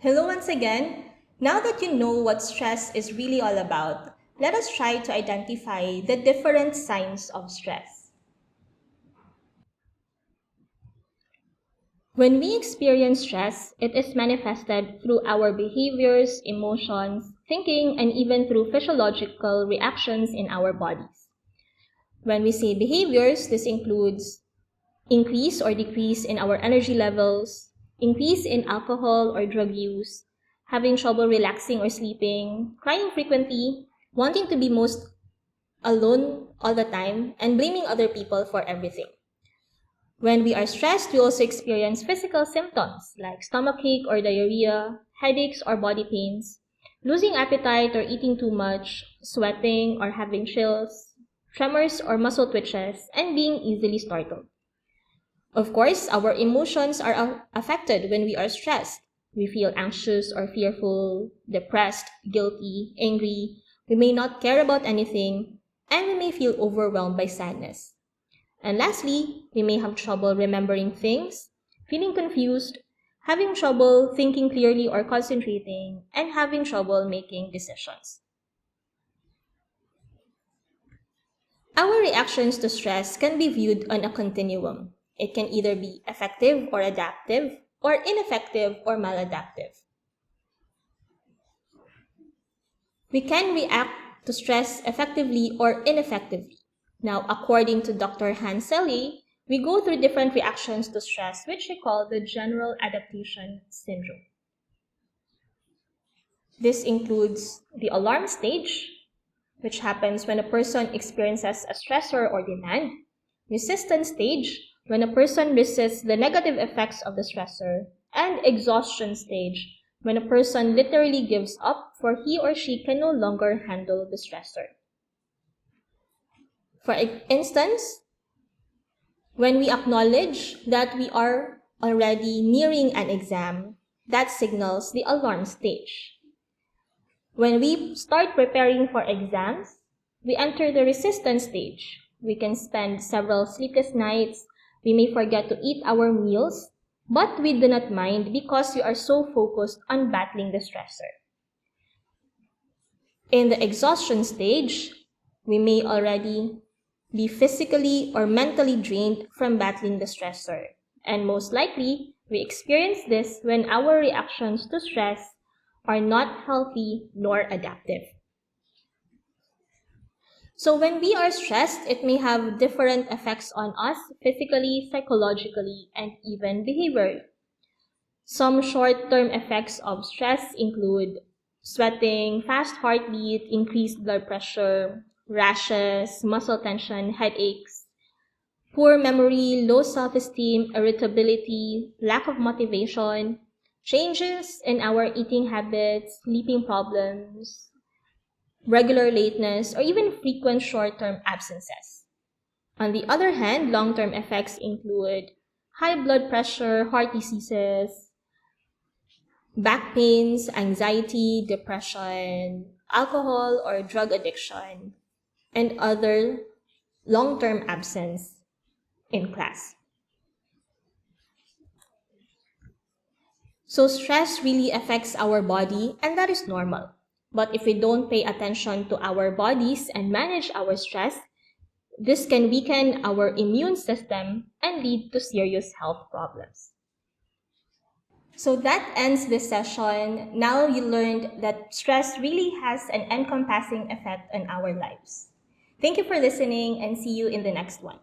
Hello once again. Now that you know what stress is really all about, let us try to identify the different signs of stress. When we experience stress, it is manifested through our behaviors, emotions, thinking, and even through physiological reactions in our bodies. When we say behaviors, this includes increase or decrease in our energy levels, increase in alcohol or drug use, having trouble relaxing or sleeping, crying frequently, wanting to be most alone all the time, and blaming other people for everything. When we are stressed, we also experience physical symptoms like stomachache or diarrhea, headaches or body pains, losing appetite or eating too much, sweating or having chills, tremors or muscle twitches, and being easily startled. Of course, our emotions are affected when we are stressed. We feel anxious or fearful, depressed, guilty, angry. We may not care about anything, and we may feel overwhelmed by sadness. And lastly, we may have trouble remembering things, feeling confused, having trouble thinking clearly or concentrating, and having trouble making decisions. Our reactions to stress can be viewed on a continuum. It can either be effective or adaptive, or ineffective or maladaptive. We can react to stress effectively or ineffectively. Now, according to Dr. Hanseli, we go through different reactions to stress, which we call the general adaptation syndrome. This includes the alarm stage, which happens when a person experiences a stressor or demand, resistance stage, when a person resists the negative effects of the stressor, and exhaustion stage, when a person literally gives up for he or she can no longer handle the stressor. For instance, when we acknowledge that we are already nearing an exam, that signals the alarm stage. When we start preparing for exams, we enter the resistance stage. We can spend several sleepless nights. We may forget to eat our meals, but we do not mind because we are so focused on battling the stressor. In the exhaustion stage, we may already be physically or mentally drained from battling the stressor. And most likely, we experience this when our reactions to stress are not healthy nor adaptive. So when we are stressed, it may have different effects on us physically, psychologically, and even behaviorally. Some short-term effects of stress include sweating, fast heartbeat, increased blood pressure, rashes, muscle tension, headaches, poor memory, low self-esteem, irritability, lack of motivation, changes in our eating habits, sleeping problems, regular lateness, or even frequent short-term absences. On the other hand, long-term effects include high blood pressure, heart diseases, back pains, anxiety, depression, alcohol or drug addiction, and other long-term absence in class. So stress really affects our body, and that is normal. But if we don't pay attention to our bodies and manage our stress, this can weaken our immune system and lead to serious health problems. So that ends this session. Now you learned that stress really has an encompassing effect on our lives. Thank you for listening and see you in the next one.